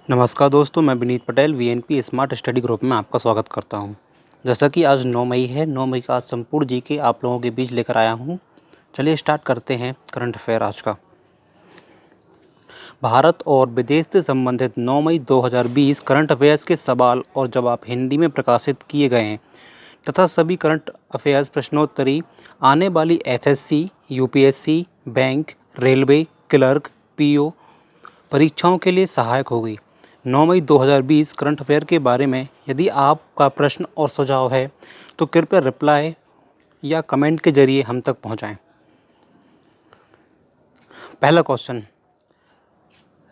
नमस्कार दोस्तों, मैं Vineet Patel VNP smart study group में आपका स्वागत करता हूं। जैसा कि आज 9 मई है, 9 मई का आज संपूर्ण जीके आप लोगों के बीच लेकर आया हूं। चलिए स्टार्ट करते हैं करंट अफेयर आज का। भारत और विदेश से संबंधित 9 मई 2020 करंट अफेयर्स के सवाल और जवाब हिंदी में प्रकाशित किए गए हैं तथा सभी करंट अफेयर्स प्रश्नोत्तरी आने वाली SSC, UPSC, bank, railway, clerk, PO परीक्षाओं के लिए सहायक होगी। 9 मई 2020 करंट अफेयर के बारे में यदि आपका प्रश्न और सुझाव है तो कृपया रिप्लाई या कमेंट के जरिए हम तक पहुंचाएं। पहला क्वेश्चन,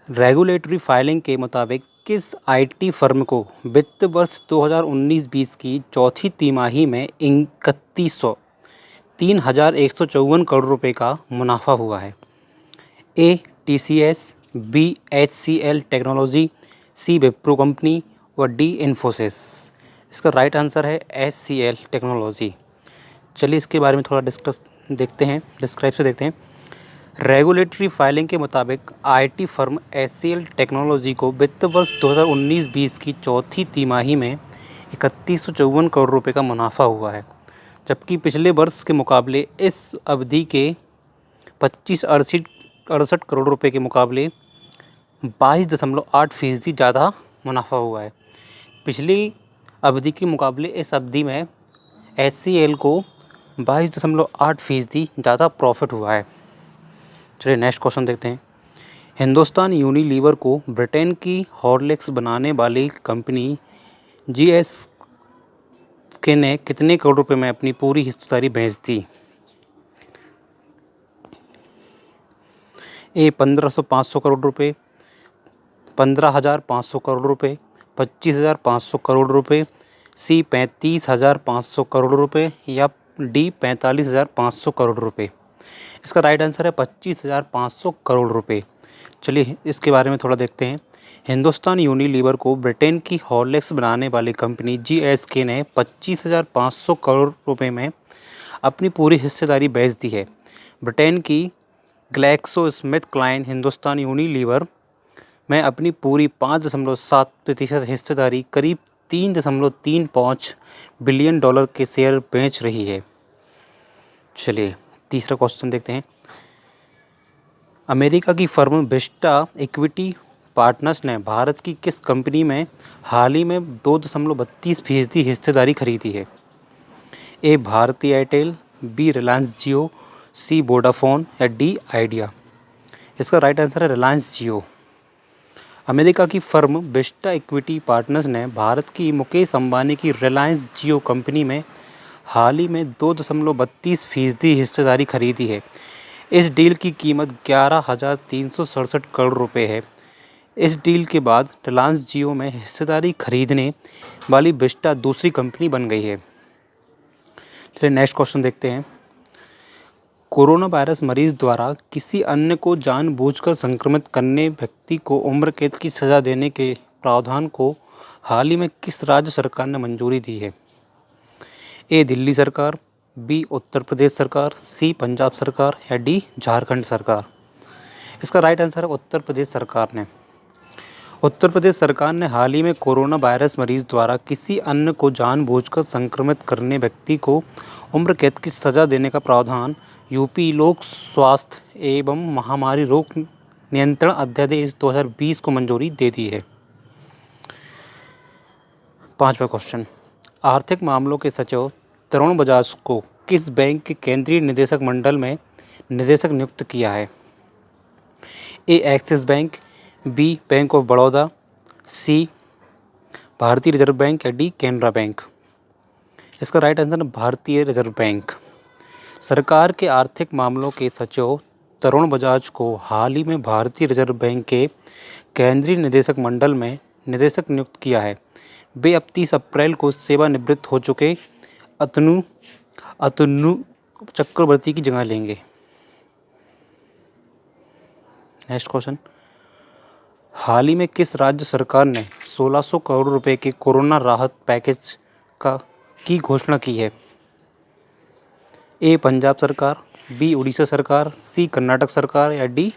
रेगुलेटरी फाइलिंग के मुताबिक किस आईटी फर्म को वित्त वर्ष 2019-20 की चौथी तिमाही में 3,154 करोड़ रुपए का मुनाफा हुआ है? ए टीसीएस, बी एचसीएल टेक्नोलॉजी, सी विप्रो कंपनी व डी इन्फोसिस। इसका राइट आंसर है एचसीएल टेक्नोलॉजी। चलिए इसके बारे में थोड़ा डिस्क्राइब से देखते हैं। रेगुलेटरी फाइलिंग के मुताबिक आईटी फर्म एचसीएल टेक्नोलॉजी को वित्त वर्ष 2019-20 की चौथी तिमाही में 3,154 करोड़ रुपए का मुनाफा हुआ है, जबकि पिछले वर्ष के मुकाबले इस अवधि के 25,68 करोड़ रुपए के मुकाबले 22.8% ज़्यादा मुनाफा हुआ है। पिछली अवधि के मुकाबले इस अवधि में एचसीएल को 22.8% ज़्यादा प्रॉफिट हुआ है। चलिए नेक्स्ट क्वेश्चन देखते हैं। हिंदुस्तान यूनिलीवर को ब्रिटेन की हॉर्लिक्स बनाने वाली कंपनी जीएसके ने कितने करोड़ रुपए में अपनी पूरी हिस्सेदारी बेच दी? ए 1500 करोड़ रुपए, 15,500 करोड़ रुपए, 25,500 करोड़ रुपए, सी 35,500 करोड़ रुपए या डी 45,500 करोड़ रुपए। इसका राइट आंसर है 25,500 करोड़ रुपए। चलिए इसके बारे में थोड़ा देखते हैं। हिंदुस्तान यूनिलीवर को ब्रिटेन की हॉर्लिक्स बनाने वाली कंपनी जीएसके ने 25,500 करोड़ रुपए में अपनी पूरी हिस्सेदारी बेच दी है। ब्रिटेन की ग्लैक्सोस्मिथक्लाइन हिंदुस्तान यूनिलीवर में अपनी पूरी 5.7% हिस्सेदारी करीब $3.35 बिलियन के शेयर बेच रही है। चलिए तीसरा क्वेश्चन देखते हैं। अमेरिका की फर्म विस्टा इक्विटी पार्टनर्स ने भारत की किस कंपनी में हाल ही में 2.32% हिस्सेदारी खरीदी है? ए भारती एयरटेल, बी रिलायंस जियो, सी वोडाफोन या डी आइडिया। इसका राइट आंसर है रिलायंस जियो। अमेरिका की फर्म विस्टा इक्विटी पार्टनर्स ने भारत की मुकेश अंबानी की रिलायंस जियो कंपनी में हाल ही में 2.32% हिस्सेदारी खरीदी है। इस डील की कीमत 11,367 करोड़ रुपए है। इस डील के बाद रिलायंस जियो में हिस्सेदारी खरीदने वाली विस्टा दूसरी कंपनी बन गई है। चलिए नेक्स्ट क्वेश्चन देखते हैं। कोरोना वायरस मरीज द्वारा किसी अन्य को जानबूझकर संक्रमित करने व्यक्ति को उम्र कैद की सज़ा देने के प्रावधान को हाल ही में किस राज्य सरकार ने मंजूरी दी है? ए दिल्ली सरकार, बी उत्तर प्रदेश सरकार, सी पंजाब सरकार या डी झारखंड सरकार। इसका राइट आंसर है उत्तर प्रदेश सरकार ने। उत्तर प्रदेश सरकार ने हाल ही में कोरोना वायरस मरीज द्वारा किसी अन्य को जानबूझकर संक्रमित करने व्यक्ति को उम्र कैद की सज़ा देने का प्रावधान यूपी लोक स्वास्थ्य एवं महामारी रोग नियंत्रण अध्यादेश 2020 को मंजूरी दे दी है। पांचवा क्वेश्चन, आर्थिक मामलों के सचिव तरुण बजाज को किस बैंक के केंद्रीय निदेशक मंडल में निदेशक नियुक्त किया है? A Axis bank, B bank of Baroda, C Bharatiya reserve bank या डी कैनरा बैंक। इसका right answer Bharatiya reserve bank. सरकार के आर्थिक मामलों के सचिव तरुण बजाज को हाल ही में भारतीय रिजर्व बैंक के केंद्रीय निदेशक मंडल में निदेशक नियुक्त किया है। वे अब 30 अप्रैल को सेवानिवृत्त हो चुके अतनु चक्रवर्ती की जगह लेंगे। नेक्स्ट क्वेश्चन, हाल ही में किस राज्य सरकार ने 1,600 करोड़ रुपए के कोरोना राहत पैकेज की घोषणा की है? ए पंजाब सरकार, बी उड़ीसा सरकार, सी कर्नाटक सरकार या डी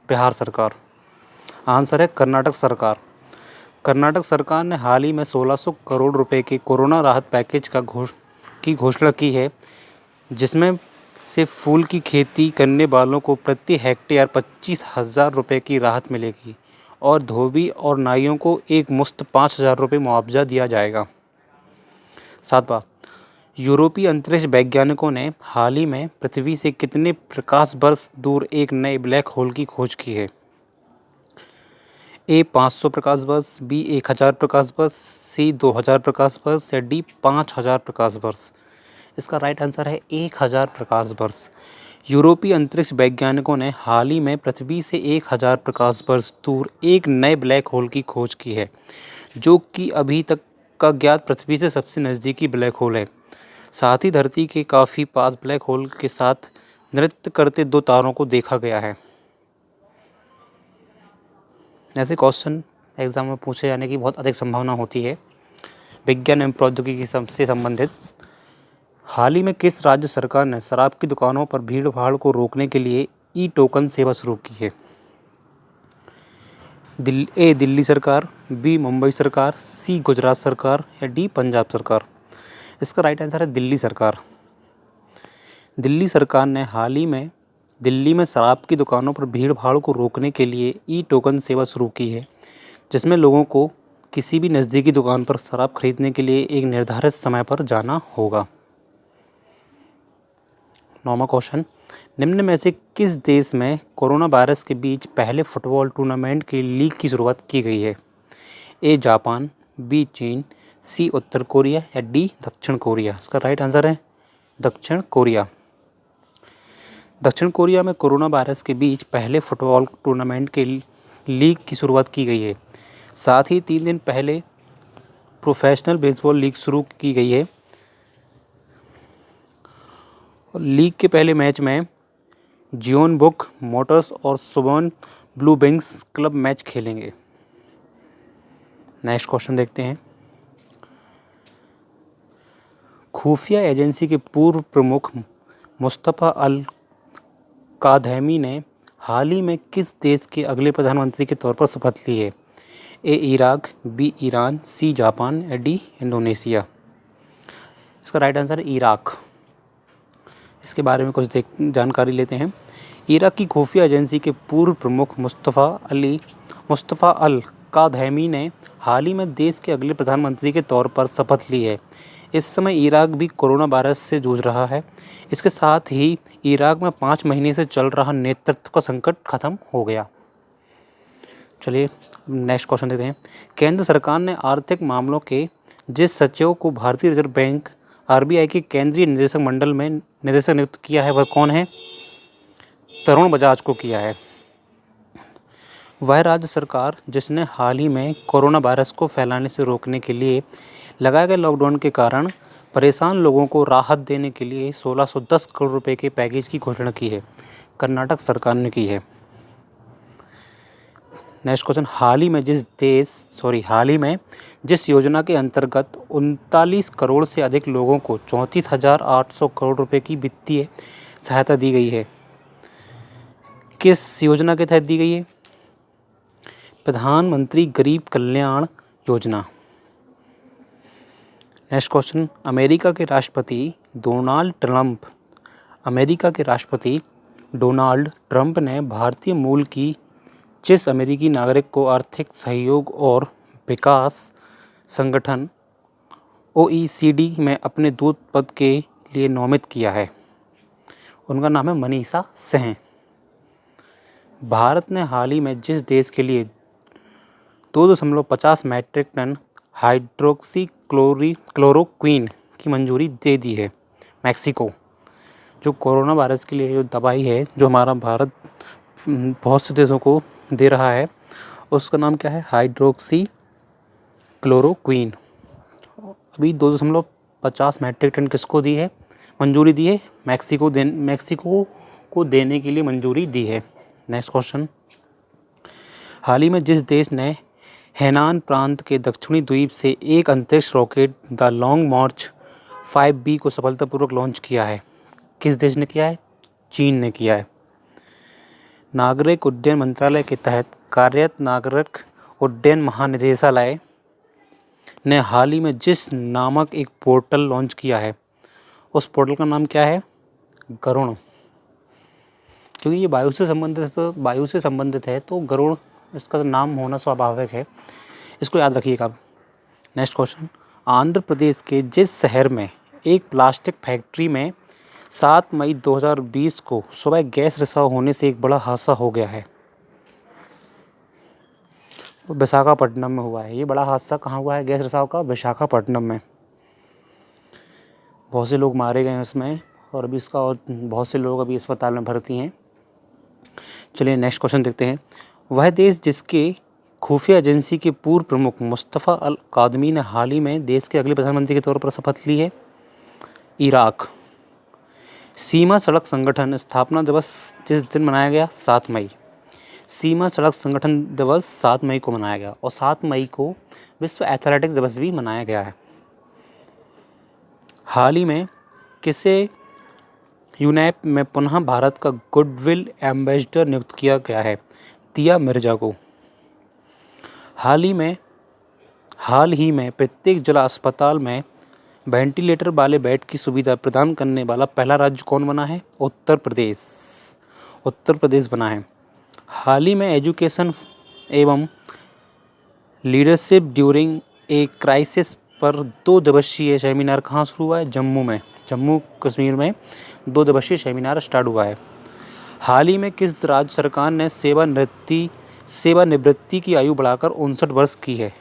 बिहार सरकार। आंसर है कर्नाटक सरकार। कर्नाटक सरकार ने हाल ही में 1600 करोड़ रुपए के कोरोना राहत पैकेज की घोषणा की है, जिसमें से फूल की खेती करने वालों को प्रति हेक्टेयर 25,000 रुपये की राहत मिलेगी और धोबी और नाइयों को एक मुश्त 5,000 रुपये मुआवजा दिया जाएगा। 7वां, यूरोपीय अंतरिक्ष वैज्ञानिकों ने हाल ही में पृथ्वी से कितने प्रकाश वर्ष दूर एक नए ब्लैक होल की खोज की है? ए 500 प्रकाश वर्ष, बी 1000 प्रकाश वर्ष, सी 2000 प्रकाश वर्ष या डी 5000 प्रकाश वर्ष। इसका राइट आंसर है 1000 प्रकाश वर्ष। यूरोपीय अंतरिक्ष वैज्ञानिकों ने हाल ही में पृथ्वी से 1000 प्रकाश वर्ष दूर एक नए ब्लैक होल की खोज की है, जो कि अभी तक का ज्ञात पृथ्वी से सबसे नज़दीकी ब्लैक होल है। साथ ही धरती के काफ़ी पास ब्लैक होल के साथ नृत्य करते दो तारों को देखा गया है। ऐसे क्वेश्चन एग्जाम में पूछे जाने की बहुत अधिक संभावना होती है विज्ञान एवं प्रौद्योगिकी से संबंधित। हाल ही में किस राज्य सरकार ने शराब की दुकानों पर भीड़ भाड़ को रोकने के लिए ई टोकन सेवा शुरू की है? ए दिल्ली सरकार, बी मुंबई सरकार, सी गुजरात सरकार या डी पंजाब सरकार। इसका राइट आंसर है दिल्ली सरकार। दिल्ली सरकार ने हाल ही में दिल्ली में शराब की दुकानों पर भीड़ भाड़ को रोकने के लिए ई टोकन सेवा शुरू की है, जिसमें लोगों को किसी भी नज़दीकी दुकान पर शराब खरीदने के लिए एक निर्धारित समय पर जाना होगा। 9वां क्वेश्चन, निम्न में से किस देश में कोरोना वायरस के बीच पहले फुटबॉल टूर्नामेंट की लीग की शुरुआत की गई है? ए जापान, बी चीन, सी उत्तर कोरिया या डी दक्षिण कोरिया। इसका राइट आंसर है दक्षिण कोरिया। दक्षिण कोरिया में कोरोना वायरस के बीच पहले फुटबॉल टूर्नामेंट के लीग की शुरुआत की गई है। साथ ही 3 दिन पहले प्रोफेशनल बेसबॉल लीग शुरू की गई है। और लीग के पहले मैच में जियोनबुक मोटर्स और Suwon blue wings club match खेलेंगे। नेक्स्ट क्वेश्चन देखते हैं। खुफिया एजेंसी के पूर्व प्रमुख मुस्तफ़ा अल कादहमी ने हाल ही में किस देश के अगले प्रधानमंत्री के तौर पर शपथ ली है? A Iraq, B Iran, C Japan या डी इंडोनेशिया। इसका राइट आंसर है इराक। इसके बारे में कुछ जानकारी लेते हैं। इराक की खुफिया एजेंसी के पूर्व प्रमुख मुस्तफ़ा अल कादहमी ने हाल ही में देश के अगले प्रधानमंत्री के तौर पर शपथ ली है। इस समय इराक भी कोरोना वायरस से जूझ रहा है। इसके साथ ही इराक में 5 महीने से चल रहा नेतृत्व का संकट खत्म हो गया। चलिए नेक्स्ट क्वेश्चन देखते हैं। केंद्र सरकार ने आर्थिक मामलों के जिस सचिव को भारतीय रिजर्व बैंक आरबीआई के केंद्रीय निदेशक मंडल में निदेशक नियुक्त किया है, वह कौन है? तरुण बजाज को किया है। वह राज्य सरकार जिसने हाल ही में कोरोना वायरस को फैलाने से रोकने के लिए लगाए गए लॉकडाउन के कारण परेशान लोगों को राहत देने के लिए 1610 करोड़ रुपए के पैकेज की घोषणा की है, कर्नाटक सरकार ने की है। नेक्स्ट क्वेश्चन, हाल ही में जिस योजना के अंतर्गत 39 करोड़ से अधिक लोगों को 34,800 करोड़ रुपए की वित्तीय सहायता दी गई है, किस योजना के तहत दी गई है? प्रधानमंत्री गरीब Kalyan Yojana. Next question, America के राष्ट्रपति डोनाल्ड ट्रंप ने भारतीय मूल की जिस अमेरिकी नागरिक को आर्थिक सहयोग और विकास संगठन OECD में अपने दूत पद के लिए नामित किया है, उनका नाम है मनीषा सिंह। भारत ने हाल ही में जिस देश के लिए 2.50 मैट्रिक टन हाइड्रोक्सी क्लोरोक्वीन की मंजूरी दे दी है, मैक्सिको। जो कोरोना वायरस के लिए जो दवाई है जो हमारा भारत बहुत से देशों को दे रहा है, उसका नाम क्या है? Hydroxy chloroquine. अभी 2.50 मैट्रिक टन किसको दी है? मंजूरी दी है मैक्सिको को देने के लिए मंजूरी दी है। नेक्स्ट क्वेश्चन, हाल ही में जिस देश ने हेनान प्रांत के दक्षिणी द्वीप से एक अंतरिक्ष rocket the long March 5B को सफलतापूर्वक लॉन्च किया है, किस देश ने किया है? चीन ने किया है। नागरिक उड्डयन मंत्रालय के तहत कार्यरत नागरिक उड्डयन महानिदेशालय ने हाल ही में जिस नामक एक पोर्टल लॉन्च किया है, उस पोर्टल का नाम क्या है? गरुड़। क्योंकि ये वायु से संबंधित है तो गरुड़ इसका नाम होना स्वाभाविक है, इसको याद रखिएगा आप। नेक्स्ट क्वेश्चन, आंध्र प्रदेश के जिस शहर में एक प्लास्टिक फैक्ट्री में 7 मई 2020 को सुबह गैस रिसाव होने से एक बड़ा हादसा हो गया है? विशाखापट्टनम में हुआ है। ये बड़ा हादसा कहाँ हुआ है गैस रिसाव का? विशाखापट्टनम में। बहुत से लोग मारे गए हैं उसमें, और अभी इसका और बहुत से लोग अभी अस्पताल में भर्ती हैं। चलिए नेक्स्ट क्वेश्चन देखते हैं। वह देश जिसके खुफिया एजेंसी के पूर्व प्रमुख मुस्तफ़ा अल कादमी ने हाल ही में देश के अगले प्रधानमंत्री के तौर पर शपथ ली है? इराक। सीमा सड़क संगठन स्थापना दिवस जिस दिन मनाया गया? 7 मई। सीमा सड़क संगठन दिवस 7 मई को मनाया गया, और 7 मई को विश्व एथलेटिक्स दिवस भी मनाया गया है। हाल ही में किसे यूनेप में पुनः भारत का गुडविल एम्बेसडर नियुक्त किया गया है? दिया मिर्जा को। हाल ही में प्रत्येक जिला अस्पताल में वेंटिलेटर वाले बेड की सुविधा प्रदान करने वाला पहला राज्य कौन बना है? उत्तर प्रदेश बना है। हाल ही में एजुकेशन एवं लीडरशिप ड्यूरिंग ए क्राइसिस पर 2 दिवसीय सेमिनार कहाँ शुरू हुआ है? जम्मू कश्मीर में 2 दिवसीय सेमिनार स्टार्ट हुआ है। हाल ही में किस राज्य सरकार ने सेवानिवृत्ति की आयु बढ़ाकर 59 वर्ष की है?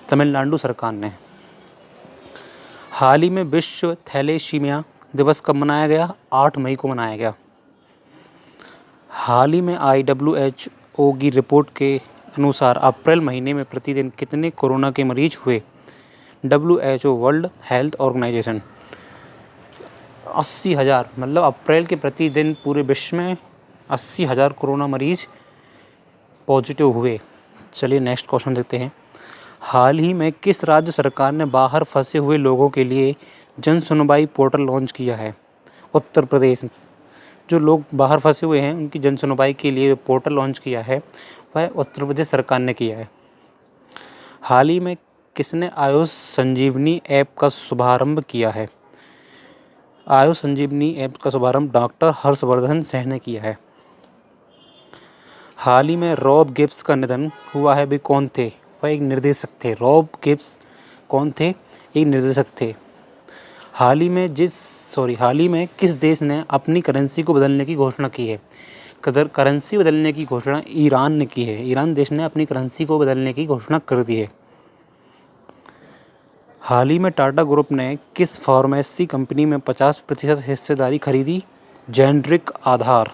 तमिलनाडु सरकार ने। हाल ही में विश्व थैलेसीमिया दिवस कब मनाया गया? 8 मई को मनाया गया। हाल ही में WHO की रिपोर्ट के अनुसार अप्रैल महीने में प्रतिदिन कितने कोरोना के मरीज हुए? WHO वर्ल्ड हेल्थ ऑर्गेनाइजेशन 80,000, मतलब अप्रैल के प्रतिदिन पूरे विश्व में 80,000 कोरोना मरीज पॉजिटिव हुए। चलिए नेक्स्ट क्वेश्चन देखते हैं। हाल ही में किस राज्य सरकार ने बाहर फंसे हुए लोगों के लिए जन सुनवाई पोर्टल लॉन्च किया है? उत्तर प्रदेश। जो लोग बाहर फंसे हुए हैं उनकी जन सुनवाई के लिए पोर्टल लॉन्च किया है वह उत्तर प्रदेश सरकार ने किया है। हाल ही में किसने आयुष संजीवनी ऐप का शुभारंभ किया है? आयुष संजीवनी ऐप का शुभारंभ डॉक्टर हर्षवर्धन सिंह ने किया है। हाल ही में रॉब गिब्स का निधन हुआ है। वे कौन थे? वह एक निर्देशक थे। रॉब गिब्स कौन थे? एक निर्देशक थे। हाल ही में किस देश ने अपनी करेंसी को बदलने की घोषणा की है? करेंसी बदलने की घोषणा ईरान ने की है। ईरान देश ने अपनी करेंसी को बदलने की घोषणा कर दी है। हाल ही में टाटा ग्रुप ने किस फार्मेसी कंपनी में 50% हिस्सेदारी खरीदी? जेनरिक आधार।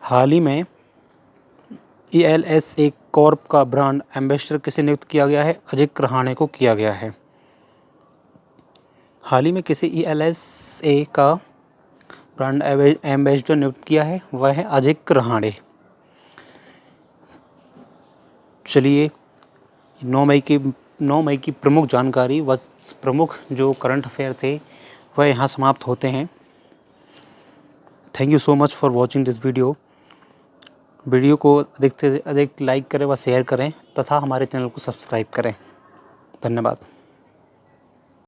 हाल ही में ELSA कॉर्प का ब्रांड एम्बेसडर किसे नियुक्त किया गया है? अजय रहाणे को किया गया है। हाल ही में किसे ELSA का ब्रांड एम्बेसडर नियुक्त किया है? वह है अजय रहाणे। चलिए 9 मई की प्रमुख जानकारी व प्रमुख जो करंट अफेयर थे वह यहाँ समाप्त होते हैं। Thank you so much for watching this video को अधिक से अधिक लाइक करें व शेयर करें तथा हमारे चैनल को सब्सक्राइब करें। धन्यवाद।